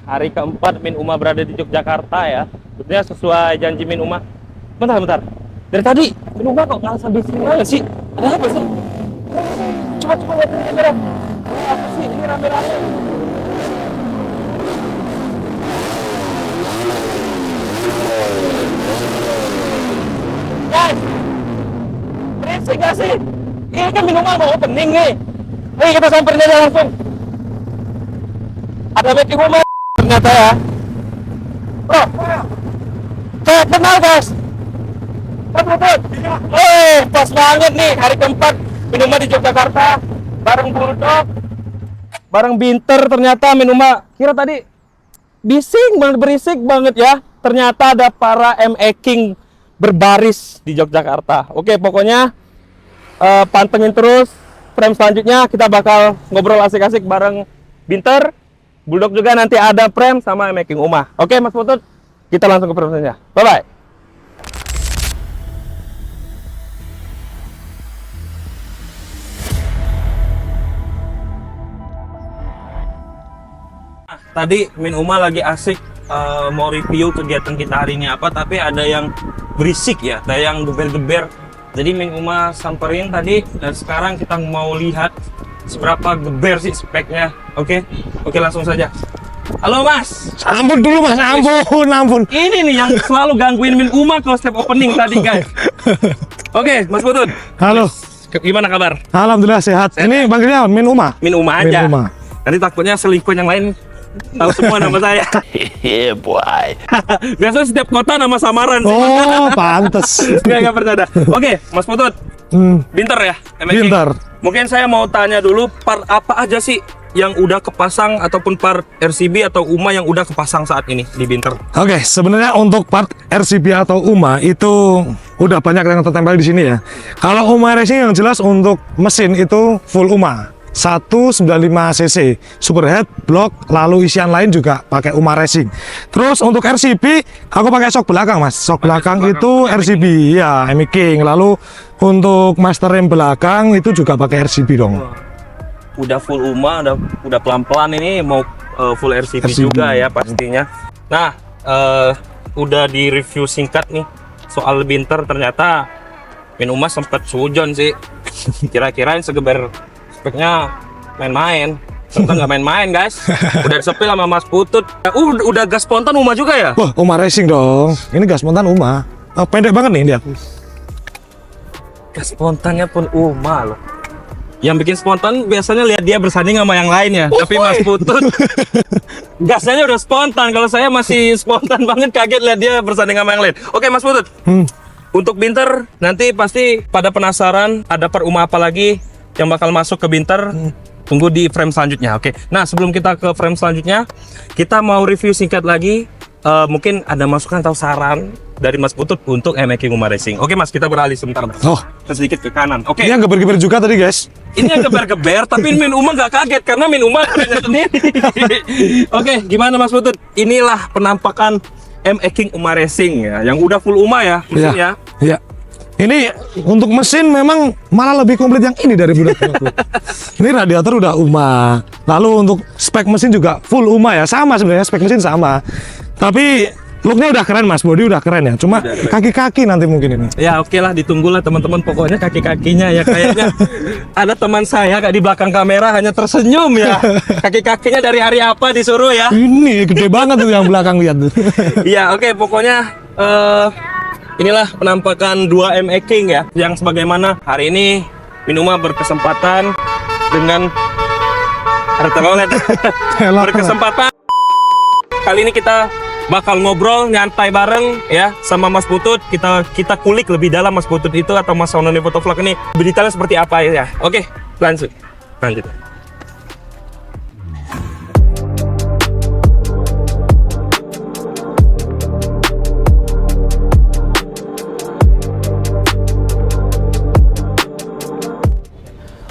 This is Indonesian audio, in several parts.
hari keempat Min Uma berada di Yogyakarta ya. Tentunya sesuai janji Min Uma. Bentar. Dari tadi Min Uma kok ngerasa bising banget sih? Ada apa sih? Coba lihat ini kamera. Apa sih ini rame-rame? Guys, berisik gak sih? Ini kan Min Uma mau opening nih. Ayo kita samperin aja langsung. Ada Making Uma ternyata ya. Bro, saya kenal guys. Betul. Pas banget nih hari keempat Min Uma di Yogyakarta bareng Bulldog, bareng Binter. Ternyata Min Uma kira tadi bising banget, berisik banget ya. Ternyata ada para MA King berbaris di Yogyakarta. Oke, pokoknya pantengin terus frame selanjutnya. Kita bakal ngobrol asik-asik bareng Binter, Bulldog juga nanti ada frame sama MA King Uma. Oke Mas Putut, kita langsung ke frame selanjutnya. Bye-bye. Tadi Min Uma lagi asik mau review kegiatan kita hari ini apa, tapi ada yang berisik ya, ada yang geber-geber. Jadi Min Uma samperin tadi dan sekarang kita mau lihat seberapa geber sih speknya. Oke, langsung saja. Halo Mas. Ampun dulu Mas, ampun. Ini nih yang selalu gangguin Min Uma kalau step opening tadi guys. Oke, Mas Putut. Halo. Gimana kabar? Alhamdulillah sehat. Ini panggilnya Min Uma. Min Uma aja. Min Uma. Nanti takutnya selingkuh yang lain tahu semua nama saya. Hehe, boy. Biasanya setiap kota nama samaran. Oh, pantes. Enggak bercanda. Oke, Mas Putut. Binter ya? Binter. Mungkin saya mau tanya dulu, part apa aja sih yang udah kepasang ataupun part RCB atau UMA yang udah kepasang saat ini di Binter? Oke, sebenarnya untuk part RCB atau UMA itu udah banyak yang tertempel di sini ya. Kalau UMA Racing yang jelas untuk mesin itu full UMA. 195cc superhead block, lalu isian lain juga pakai UMA Racing. Terus untuk RCB aku pakai shock belakang Mas. Shock belakang itu RCB ya, MA King. Lalu untuk master rem belakang itu juga pakai RCB dong. Udah full UMA, udah pelan-pelan ini mau full RCB juga ya pastinya. Nah, udah di review singkat nih soal Binter, ternyata Min Uma sempat sujon sih. Kira-kirain segeber speknya main-main, ternyata nggak main-main guys. Udah disepil sama Mas Putut. Udah gas spontan UMA juga ya? Wah, UMA Racing dong. Ini gas spontan UMA. Pendek banget nih dia. Gas spontannya pun UMA loh. Yang bikin spontan biasanya lihat dia bersanding sama yang lainnya. Tapi Mas Putut gasnya udah spontan. Kalau saya masih spontan banget, kaget lihat dia bersanding sama yang lain. Oke Mas Putut. Untuk Binter nanti pasti pada penasaran ada per UMA apa lagi yang bakal masuk ke Binter. Tunggu di frame selanjutnya. Oke. Nah, sebelum kita ke frame selanjutnya, kita mau review singkat lagi. Mungkin ada masukan atau saran dari Mas Putut untuk MA King Uma Racing. Oke Mas, kita beralih sebentar Mas. Sedikit ke kanan. Oke. Ini yang geber-geber juga tadi guys. Ini yang geber-geber, tapi Min Uma nggak kaget karena Min Uma punya sendiri. Oke, gimana Mas Putut? Inilah penampakan MA King Uma Racing ya, yang udah full UMA ya mesinnya. Iya. Ini untuk mesin memang malah lebih komplit yang ini dari Bulldog. Ini radiator udah UMA. Lalu untuk spek mesin juga full UMA ya, sama sebenarnya spek mesin sama. Tapi looknya udah keren Mas, body udah keren ya. Cuma kaki-kaki nanti mungkin ini. Ya oke lah, ditunggulah teman-teman. Pokoknya kaki-kakinya ya kayaknya ada teman saya kayak di belakang kamera hanya tersenyum ya. Kaki-kakinya dari hari apa disuruh ya? Ini gede banget tuh yang belakang lihat tuh. Iya oke, pokoknya inilah penampakan 2 MA King ya, yang sebagaimana hari ini Min Uma berkesempatan dengan berkesempatan kali ini kita bakal ngobrol nyantai bareng ya sama Mas Putut. Kita kulik lebih dalam Mas Putut itu atau Mas Sononi Fotovlog ini detailnya seperti apa ya. Oke, lanjut.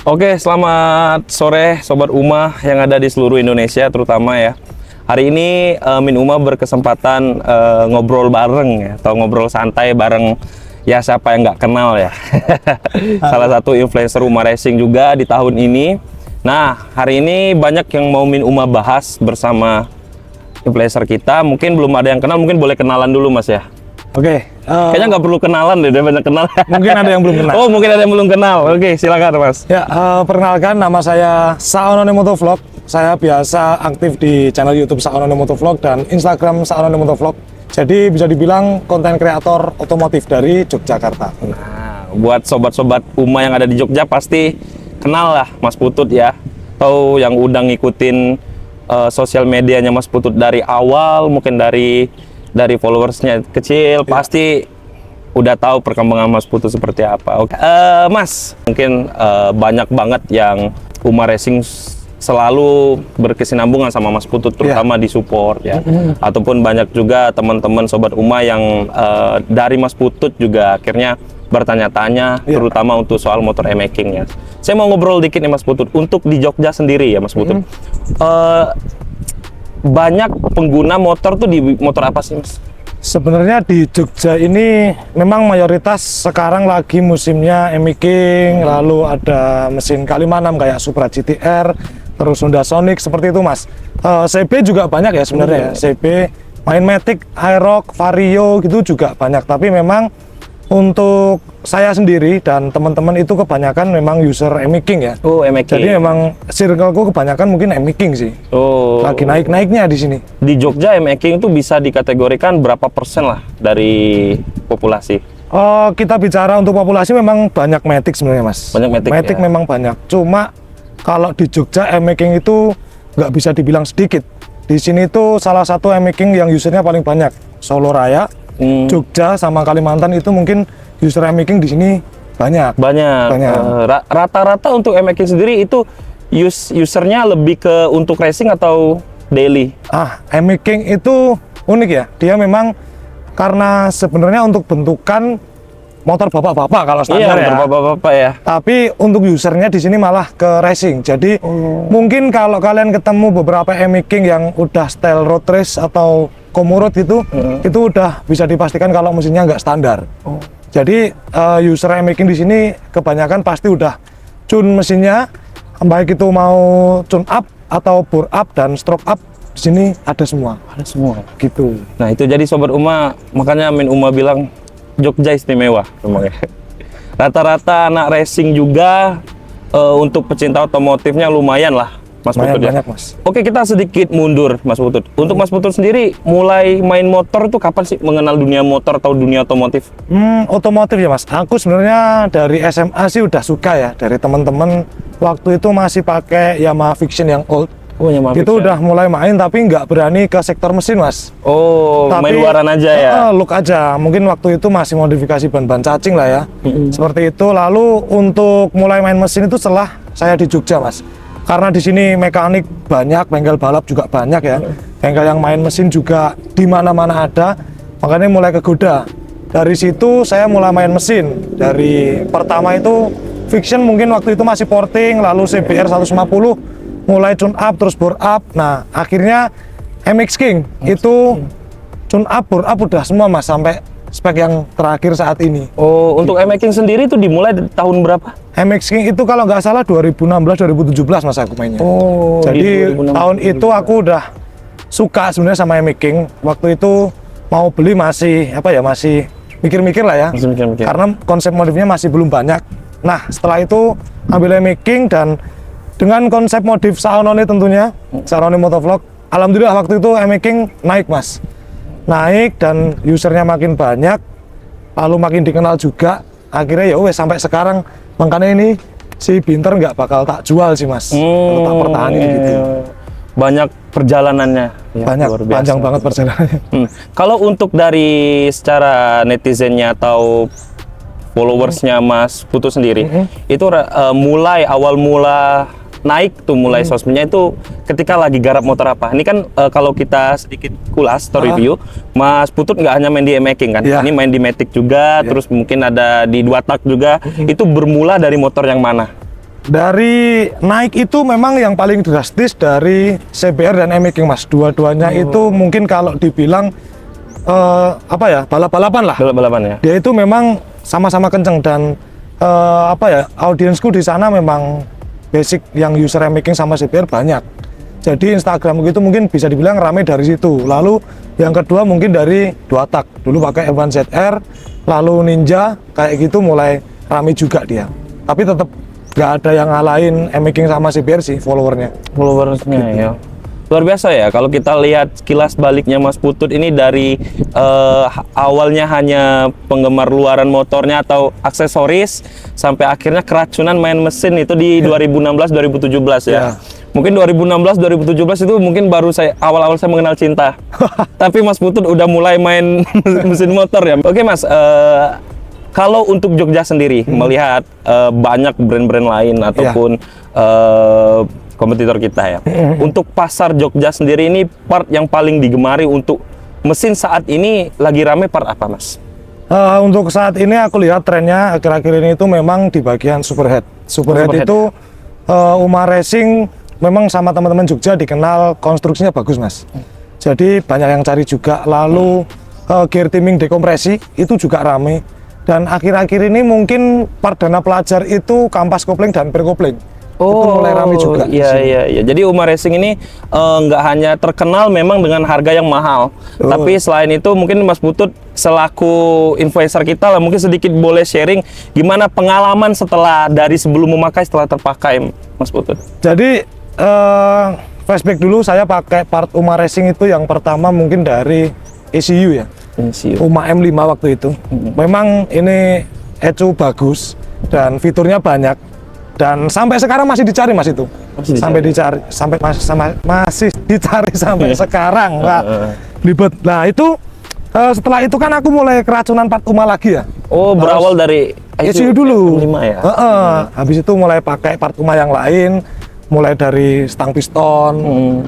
Oke, selamat sore Sobat Uma yang ada di seluruh Indonesia terutama ya. Hari ini Min Uma berkesempatan ngobrol bareng ya, atau ngobrol santai bareng ya siapa yang nggak kenal ya. Salah satu influencer Uma Racing juga di tahun ini. Nah, hari ini banyak yang mau Min Uma bahas bersama influencer kita. Mungkin belum ada yang kenal, mungkin boleh kenalan dulu Mas ya. Oke, Kayaknya nggak perlu kenalan deh, dia banyak kenal. mungkin ada yang belum kenal. Oh, mungkin ada yang belum kenal. Oke, silakan Mas. Ya, perkenalkan nama saya Saonone Motovlog. Saya biasa aktif di channel YouTube Saonone Motovlog dan Instagram Saonone Motovlog. Jadi bisa dibilang konten kreator otomotif dari Yogyakarta. Nah, buat sobat-sobat Uma yang ada di Jogja pasti kenal lah Mas Putut ya. Atau yang udah ngikutin sosial medianya Mas Putut dari awal, mungkin dari followersnya kecil, pasti udah tahu perkembangan Mas Putut seperti apa. Oke. Mas, mungkin banyak banget yang Uma Racing selalu berkesinambungan sama Mas Putut, terutama di support ya. Ataupun banyak juga teman-teman sobat Uma yang dari Mas Putut juga akhirnya bertanya-tanya, terutama untuk soal motor e-making ya. Saya mau ngobrol dikit nih Mas Putut, untuk di Jogja sendiri ya Mas Putut. Banyak pengguna motor tuh di motor apa sih Mas? Sebenarnya di Jogja ini memang mayoritas sekarang lagi musimnya e-making, lalu ada mesin K56 kayak Supra GTR, terus Honda Sonic seperti itu Mas. CB juga banyak ya sebenarnya ya. CB, main Matic, Aerox, Vario gitu juga banyak. Tapi memang untuk saya sendiri dan teman-teman itu kebanyakan memang user e-making ya. Oh, e-making. Jadi memang circleku kebanyakan mungkin e-making sih. Oh. Lagi naik-naiknya di sini. Di Jogja e-making itu bisa dikategorikan berapa persen lah dari populasi? Kita bicara untuk populasi memang banyak Matic sebenarnya Mas. Banyak Matic, Matic ya. memang banyak. Cuma kalau di Jogja e-making itu nggak bisa dibilang sedikit. Di sini tuh salah satu e-making yang usernya paling banyak. Solo Raya, Jogja sama Kalimantan itu mungkin user e-making di sini banyak. Banyak. Rata-rata untuk e-making sendiri itu usernya lebih ke untuk racing atau daily? E-making itu unik ya. Dia memang karena sebenarnya untuk bentukan motor bapak-bapak kalau standar Iya, ya. bapak-bapak ya. Tapi untuk usernya di sini malah ke racing. Jadi mungkin kalau kalian ketemu beberapa e-making yang udah style road race atau komurut gitu, itu udah bisa dipastikan kalau mesinnya nggak standar. Jadi user e-making di sini kebanyakan pasti udah tune mesinnya, baik itu mau tune up atau bore up dan stroke up, di sini ada semua. Ada semua. Gitu. Nah itu jadi sobat Uma, makanya Min Uma bilang Jogja istimewa memang ya. Rata-rata anak racing juga untuk pecinta otomotifnya lumayan lah Mas Lumayan Putut ya. banyak Mas. Oke, kita sedikit mundur Mas Putut. Untuk Mas Putut sendiri mulai main motor itu kapan sih mengenal dunia motor atau dunia otomotif? Otomotif ya Mas. Aku sebenarnya dari SMA sih udah suka ya, dari teman-teman waktu itu masih pakai Yamaha Vision yang old. Oh, Yamaha Itu Vision. udah mulai main tapi nggak berani ke sektor mesin Mas. Oh, main luaran aja ya. Look aja. Mungkin waktu itu masih modifikasi ban-ban cacing lah ya. Seperti itu. Lalu untuk mulai main mesin itu setelah saya di Jogja Mas. Karena di sini mekanik banyak, bengkel balap juga banyak ya. Bengkel yang main mesin juga di mana-mana ada. Makanya mulai kegoda. Dari situ saya mulai main mesin. Dari pertama itu Vision mungkin waktu itu masih porting, lalu CBR 150 mulai tune up terus bore up. Nah, akhirnya MX King itu tune up, bore up udah semua Mas sampai spek yang terakhir saat ini. Oh, untuk e-making sendiri itu dimulai dari tahun berapa? MX King itu kalau nggak salah 2016-2017 Mas aku mainnya. Oh, Jadi di 2016. tahun itu aku udah suka sebenarnya sama e-making. Waktu itu mau beli masih masih mikir-mikir lah ya. Masih mikir-mikir. Karena konsep modifnya masih belum banyak. Nah, setelah itu ambil e-making dan dengan konsep modif Saonone tentunya, Saonone Motovlog. Alhamdulillah waktu itu e-making naik Mas. Naik dan usernya makin banyak, lalu makin dikenal juga. Akhirnya ya wes sampai sekarang, makanya ini si Binter nggak bakal tak jual sih Mas. Tak pertahanin gitu. Banyak perjalanannya. Ya, Banyak, luar biasa. panjang banget perjalanannya. Kalau untuk dari secara netizennya atau followersnya Mas Putut sendiri, itu mulai awal mula naik tuh mulai sosmednya itu ketika lagi garap motor apa? Ini kan kalau kita sedikit kulas atau review, Mas Putut nggak hanya main di e-making kan, Iya. ini main di Matic juga, terus mungkin ada di dua tak juga. Itu bermula dari motor yang mana? Dari naik itu memang yang paling drastis dari CBR dan e-making Mas. Dua-duanya itu mungkin kalau dibilang balap-balapan lah. Balap-balapan ya? Dia itu memang sama-sama kenceng dan audiensku di sana memang basic yang user e-making sama CBR banyak. Jadi Instagram itu mungkin bisa dibilang rame dari situ. Lalu yang kedua mungkin dari dua tak. Dulu pakai F1 ZR, lalu Ninja kayak gitu mulai rame juga dia. Tapi tetap nggak ada yang ngalahin M-Making sama CBR sih followersnya. Followersnya ya. Luar biasa ya, kalau kita lihat kilas baliknya Mas Putut ini dari awalnya hanya penggemar luaran motornya atau aksesoris sampai akhirnya keracunan main mesin itu di 2016-2017 ya. Ya. Mungkin 2016-2017 itu mungkin baru awal-awal saya mengenal cinta. Tapi Mas Putut udah mulai main mesin motor ya. Oke Mas, kalau untuk Jogja sendiri melihat banyak brand-brand lain ataupun kompetitor kita ya. Untuk pasar Jogja sendiri ini part yang paling digemari untuk mesin saat ini lagi rame part apa Mas? Untuk saat ini aku lihat trennya akhir-akhir ini itu memang di bagian superhead. Superhead itu Uma Racing memang sama teman-teman Jogja dikenal konstruksinya bagus Mas. Jadi banyak yang cari juga. Lalu gear timing dekompresi itu juga rame. Dan akhir-akhir ini mungkin perdana pelajar itu kampas kopling dan perkopling. Itu mulai rame juga. Iya. Jadi Uma Racing ini nggak hanya terkenal memang dengan harga yang mahal, tapi selain itu mungkin Mas Putut selaku influencer kita lah mungkin sedikit boleh sharing gimana pengalaman setelah dari sebelum memakai setelah terpakai Mas Putut. Jadi flashback dulu saya pakai part Uma Racing itu yang pertama mungkin dari ECU ya. Uma M5 waktu itu. Memang ini ECU bagus dan fiturnya banyak. Dan sampai sekarang masih dicari Mas itu. Sampai dicari masih dicari sampai sekarang. Wah, ribet. Nah, itu setelah itu kan aku mulai keracunan part Uma lagi ya. Oh, berawal dari ECU dulu. 5 ya. Habis itu mulai pakai part Uma yang lain, mulai dari stang piston.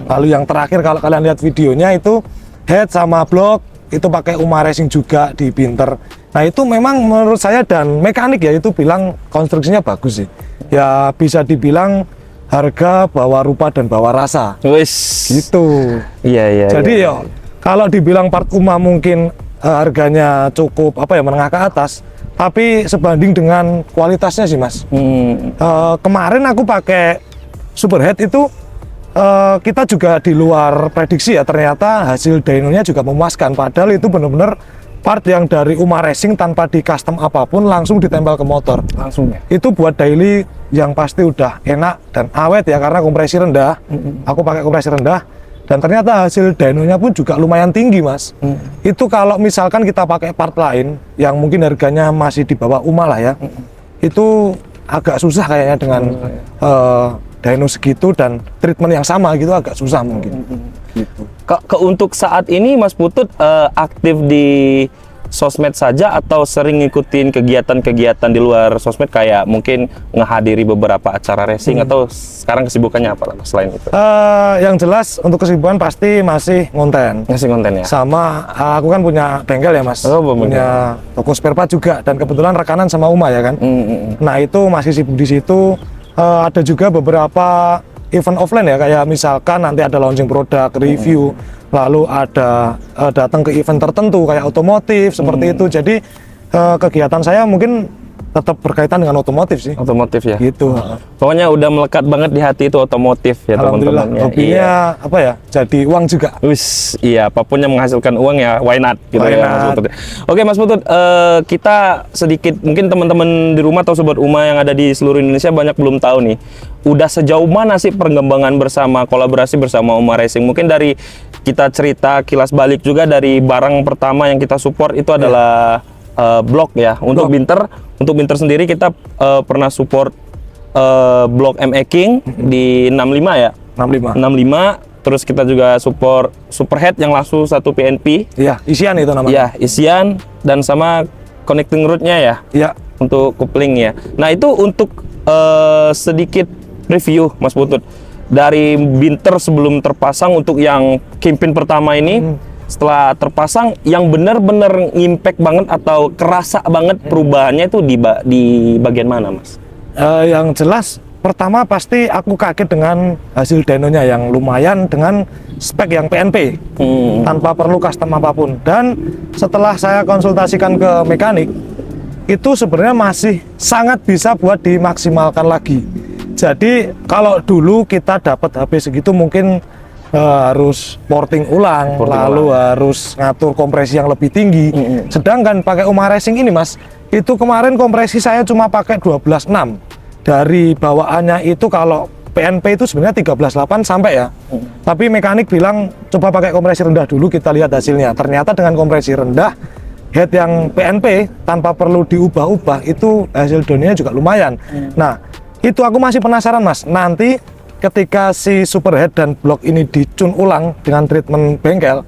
Lalu yang terakhir kalau kalian lihat videonya itu head sama blok itu pakai Uma Racing juga di Binter. Nah, itu memang menurut saya dan mekanik ya itu bilang konstruksinya bagus sih. Ya bisa dibilang harga bawa rupa dan bawa rasa. Wis. Gitu. Iya. Jadi ya kalau dibilang part Uma mungkin harganya cukup menengah ke atas, tapi sebanding dengan kualitasnya sih Mas. Kemarin aku pakai Superhead itu kita juga di luar prediksi ya, ternyata hasil dynonya juga memuaskan. Padahal itu benar-benar part yang dari Uma Racing tanpa di custom apapun langsung ditempel ke motor. Langsung ya. Itu buat daily yang pasti udah enak dan awet ya karena kompresi rendah. Aku pakai kompresi rendah dan ternyata hasil dynonya pun juga lumayan tinggi Mas. Itu kalau misalkan kita pakai part lain yang mungkin harganya masih di bawah Uma lah ya. Itu agak susah kayaknya dengan dyno segitu dan treatment yang sama gitu agak susah mungkin. Gitu. Untuk saat ini Mas Putut aktif di sosmed saja atau sering ngikutin kegiatan-kegiatan di luar sosmed kayak mungkin menghadiri beberapa acara racing atau sekarang kesibukannya apa Mas selain itu? Yang jelas untuk kesibukan pasti masih ngonten. Ngasih konten ya? Sama aku kan punya bengkel ya Mas, punya toko spare part juga dan kebetulan rekanan sama Uma ya kan. Nah itu masih sibuk di situ. Ada juga beberapa event offline ya, kayak misalkan nanti ada launching produk, review, lalu ada datang ke event tertentu kayak otomotif seperti itu. Jadi kegiatan saya mungkin tetap berkaitan dengan otomotif sih. Otomotif ya. Gitu. Pokoknya udah melekat banget di hati itu otomotif ya Alhamdulillah. teman-teman. Hobinya jadi uang juga. Iya, apapun yang menghasilkan uang ya why not gitu Why ya not? Mas Putut. Oke Mas Putut, kita sedikit mungkin teman-teman di rumah atau sobat Uma yang ada di seluruh Indonesia banyak belum tahu nih. Udah sejauh mana sih perkembangan bersama kolaborasi bersama Uma Racing? Mungkin dari kita cerita kilas balik juga dari barang pertama yang kita support itu adalah blok ya. Untuk Binter sendiri kita pernah support blok M-Making di 65 ya. 65. Terus kita juga support Superhead yang langsung 1 PNP. Iya, isian itu namanya. Iya, isian dan sama connecting rod-nya ya. Iya. Untuk coupling ya. Nah, itu untuk sedikit review Mas Putut. Dari Binter sebelum terpasang untuk yang kingpin pertama ini setelah terpasang yang benar-benar ngimpact banget atau kerasa banget perubahannya itu di bagian mana Mas? Yang jelas pertama pasti aku kaget dengan hasil dynonya yang lumayan dengan spek yang PNP tanpa perlu custom apapun. Dan setelah saya konsultasikan ke mekanik itu sebenarnya masih sangat bisa buat dimaksimalkan lagi. Jadi kalau dulu kita dapat HP segitu mungkin harus porting ulang, lalu harus ngatur kompresi yang lebih tinggi. Sedangkan pakai Uma Racing ini Mas, itu kemarin kompresi saya cuma pakai 12.6. Dari bawaannya itu kalau PNP itu sebenarnya 13.8 sampai ya. Tapi mekanik bilang coba pakai kompresi rendah dulu, kita lihat hasilnya. Ternyata dengan kompresi rendah, head yang PNP tanpa perlu diubah-ubah itu hasil downnya juga lumayan. Nah, itu aku masih penasaran Mas. Nanti ketika si superhead dan blok ini dicun ulang dengan treatment bengkel,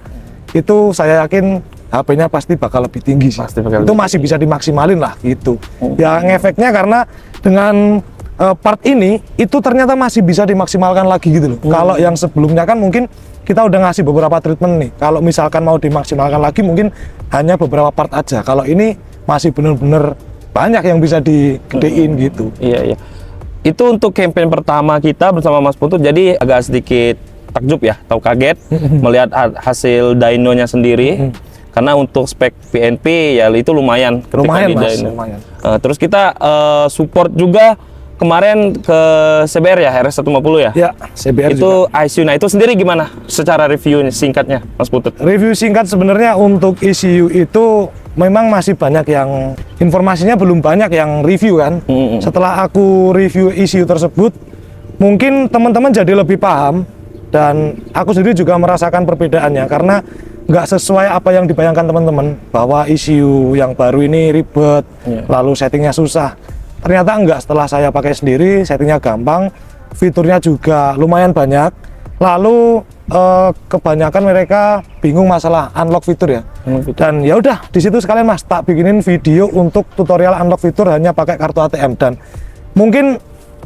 itu saya yakin HP-nya pasti bakal lebih tinggi sih. Itu masih bisa dimaksimalin lah gitu. Ya ngefeknya karena dengan part ini itu ternyata masih bisa dimaksimalkan lagi gitu loh. Kalau yang sebelumnya kan mungkin kita udah ngasih beberapa treatment nih. Kalau misalkan mau dimaksimalkan lagi mungkin hanya beberapa part aja. Kalau ini masih bener-bener banyak yang bisa digedein gitu. Iya. Itu untuk campaign pertama kita bersama Mas Putut, jadi agak sedikit takjub ya, atau kaget melihat hasil dynonya sendiri. Karena untuk spek PNP ya itu lumayan ketika di Mas, dyno. lumayan. Terus kita support juga kemarin ke CBR ya, RS150 ya? Ya, CBR itu juga. ICU. Nah, itu sendiri gimana secara review singkatnya Mas Putut? Review singkat sebenarnya untuk ECU itu memang masih banyak yang informasinya belum banyak yang review kan. Setelah aku review ECU tersebut, mungkin teman-teman jadi lebih paham dan aku sendiri juga merasakan perbedaannya karena nggak sesuai apa yang dibayangkan teman-teman bahwa ECU yang baru ini ribet, lalu settingnya susah. Ternyata enggak, setelah saya pakai sendiri, settingnya gampang, fiturnya juga lumayan banyak. Lalu kebanyakan mereka bingung masalah unlock fitur ya. Dan ya udah di situ sekalian Mas tak bikinin video untuk tutorial unlock fitur hanya pakai kartu ATM. Dan mungkin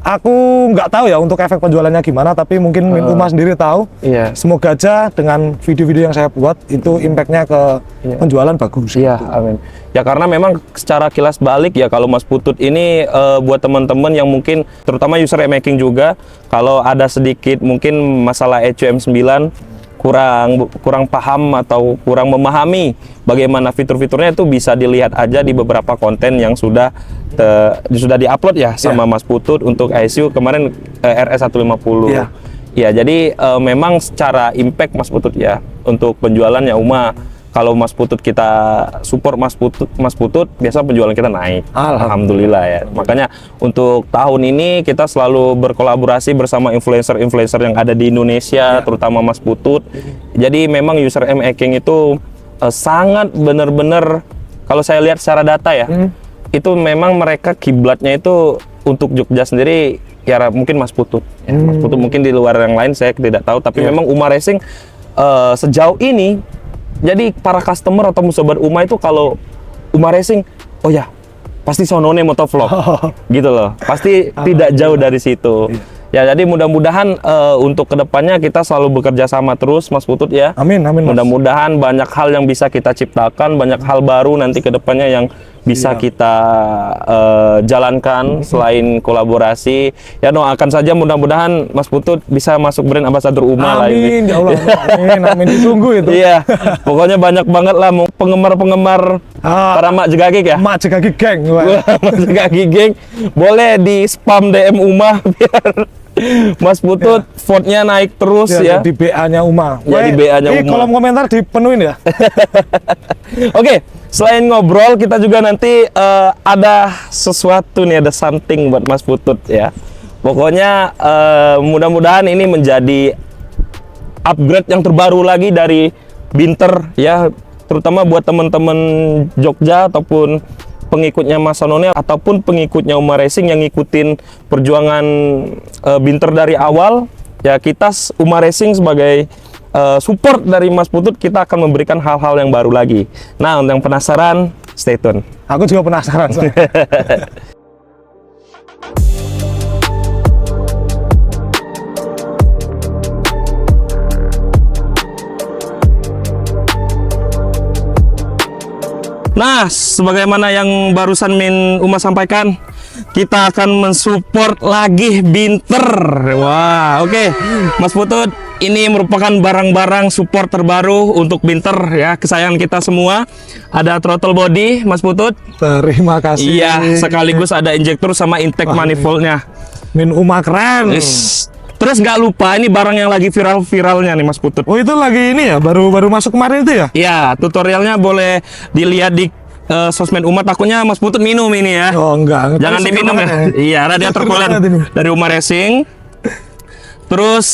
aku nggak tahu ya untuk efek penjualannya gimana, tapi mungkin Uma sendiri tahu. Iya. Semoga aja dengan video-video yang saya buat itu impactnya ke penjualan bagus. Iya, amin. Ya karena memang secara kilas balik ya kalau Mas Putut ini buat teman-teman yang mungkin terutama user e-making juga, kalau ada sedikit mungkin masalah ECM9 kurang paham atau kurang memahami bagaimana fitur-fiturnya, itu bisa dilihat aja di beberapa konten yang sudah diupload ya sama Mas Putut untuk ICU kemarin RS150. Ya, jadi memang secara impact Mas Putut ya untuk penjualannya Uma, kalau Mas Putut kita support Mas Putut biasa penjualan kita naik. Alhamdulillah ya. Makanya untuk tahun ini kita selalu berkolaborasi bersama influencer-influencer yang ada di Indonesia, terutama Mas Putut. Jadi memang user e-making itu sangat benar-benar, kalau saya lihat secara data ya, itu memang mereka kiblatnya itu untuk Jogja sendiri ya mungkin Mas Putut. Mas Putut mungkin di luar yang lain saya tidak tahu, tapi memang Uma Racing sejauh ini, jadi para customer atau sobat Uma itu kalau Uma Racing, oh ya pasti sonone motovlog gitu loh, pasti tidak jauh dari situ. Ya jadi mudah-mudahan untuk kedepannya kita selalu bekerja sama terus Mas Putut ya. Amin. Mudah-mudahan banyak hal yang bisa kita ciptakan, banyak hal baru nanti kedepannya yang bisa kita jalankan selain kolaborasi. Ya doakan saja mudah-mudahan Mas Putut bisa masuk brand ambassador Uma lah ini. Amin, ya Allah. Amin, ditunggu itu. Iya, pokoknya banyak banget lah penggemar-penggemar para Mak Jegagik ya. Mak Jegagik Geng. Mak Jegagik Geng, boleh di spam DM Uma biar Mas Putut vote-nya naik terus ya. Di BA-nya Uma. Ya, di BA-nya Uma. Kolom komentar dipenuhin ya. Oke, selain ngobrol kita juga nanti ada sesuatu nih, ada something buat Mas Putut ya. Pokoknya mudah-mudahan ini menjadi upgrade yang terbaru lagi dari Binter ya, terutama buat teman-teman Jogja ataupun pengikutnya Mas Sonone ataupun pengikutnya Uma Racing yang ngikutin perjuangan Binter dari awal ya. Kita Uma Racing sebagai support dari Mas Putut, kita akan memberikan hal-hal yang baru lagi. Nah, untuk yang penasaran, stay tune. Aku juga penasaran. Nah, sebagaimana yang barusan Uma sampaikan, kita akan mensupport lagi Binter. Wah, oke. Mas Putut, ini merupakan barang-barang support terbaru untuk Binter ya, kesayangan kita semua. Ada throttle body Mas Putut. Terima kasih. Iya, sekaligus ada injektor sama intake manifoldnya. Min Uma keren. Yes. Terus nggak lupa ini barang yang lagi viral-viralnya nih Mas Putut. Oh itu lagi ini ya, baru masuk kemarin itu ya? Iya, tutorialnya boleh dilihat di sosmed Uma. Takutnya Mas Putut minum ini ya. Oh enggak. Jangan Tapi diminum seger ya. banget Iya, radiator Seger cooler banget ini. dari Uma Racing. Terus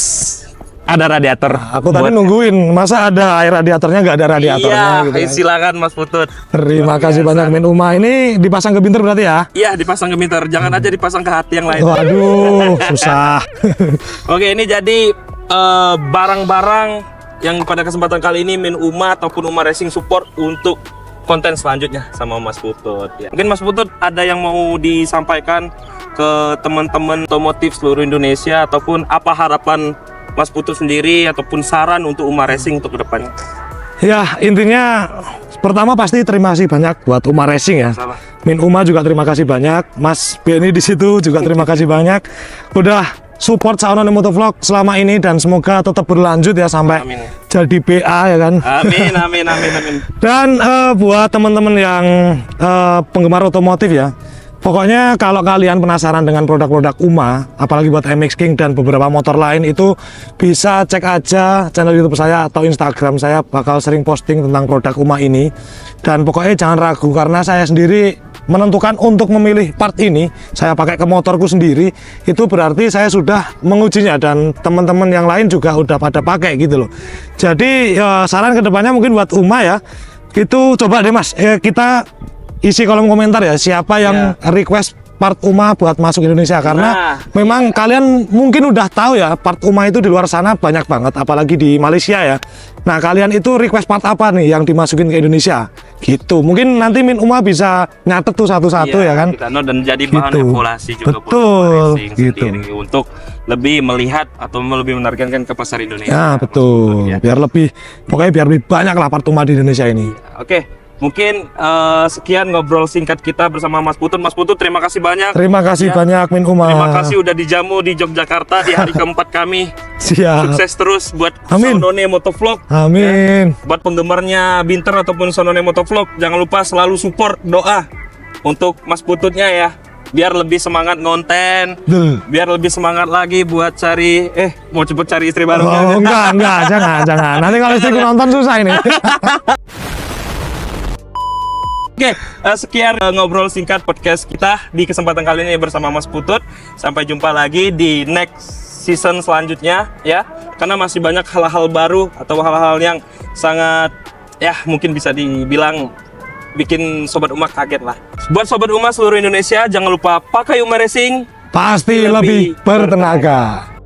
ada radiator. Aku tadi nungguin, masa ada air radiatornya nggak ada radiatornya Iya, gitu kan. silakan Mas Putut. Terima kasih banyak Min Uma. Ini dipasang ke binter berarti ya? Iya, dipasang ke meter. Jangan aja dipasang ke hati yang lain. Waduh, susah. Oke, ini jadi barang-barang yang pada kesempatan kali ini Min Uma ataupun Uma Racing support untuk konten selanjutnya sama Mas Putut. Ya. Mungkin Mas Putut ada yang mau disampaikan ke teman-teman otomotif seluruh Indonesia ataupun apa harapan Mas Putut sendiri ataupun saran untuk Uma Racing untuk kedepannya? Ya, intinya pertama pasti terima kasih banyak buat Uma Racing ya. Sama. Min Uma juga terima kasih banyak. Mas Benny di situ juga terima kasih banyak. Udah support Saunone Motovlog selama ini dan semoga tetap berlanjut ya sampai Amin. jadi PA ya kan. Amin, amin, amin, amin. Dan buat teman-teman yang penggemar otomotif ya, pokoknya kalau kalian penasaran dengan produk-produk Uma, apalagi buat MX King dan beberapa motor lain, itu bisa cek aja channel YouTube saya atau Instagram saya, bakal sering posting tentang produk Uma ini. Dan pokoknya jangan ragu karena saya sendiri menentukan untuk memilih part ini, saya pakai ke motorku sendiri, itu berarti saya sudah mengujinya dan teman-teman yang lain juga udah pada pakai gitu loh. Jadi saran kedepannya mungkin buat Uma ya, itu coba deh Mas, kita isi kolom komentar ya siapa yang request part Uma buat masuk Indonesia, karena memang kalian mungkin udah tahu ya part Uma itu di luar sana banyak banget, apalagi di Malaysia ya. Nah kalian itu request part apa nih yang dimasukin ke Indonesia gitu, mungkin nanti Min Uma bisa nyatet tuh satu-satu ya kan. Kita dan jadi bahan Gitu. evaluasi juga buat Betul, Uma Racing gitu. sendiri untuk lebih melihat atau lebih menargetkan ke pasar Indonesia. Ya betul, Ya. biar lebih, pokoknya biar lebih banyak lah part Uma di Indonesia ini. Oke. Mungkin sekian ngobrol singkat kita bersama Mas Putut. Mas Putut, terima kasih banyak. Terima kasih Ya. banyak Min Uma. Terima kasih udah dijamu di Yogyakarta di hari keempat kami. Siap. Sukses terus buat Amin. Saunone Motovlog. Amin. Buat penggemarnya Binter ataupun Saunone Motovlog, jangan lupa selalu support doa untuk Mas Pututnya ya. Biar lebih semangat ngonten, Betul. biar lebih semangat lagi buat cari mau cepet cari istri baru. Oh, enggak, jangan. Nanti kalau istriku nonton susah ini. Oke, sekian ngobrol singkat podcast kita di kesempatan kali ini bersama Mas Putut. Sampai jumpa lagi di next season selanjutnya ya. Karena masih banyak hal-hal baru atau hal-hal yang sangat ya mungkin bisa dibilang bikin Sobat Uma kaget lah. Buat Sobat Uma seluruh Indonesia, jangan lupa pakai Uma Racing. Pasti lebih bertenaga.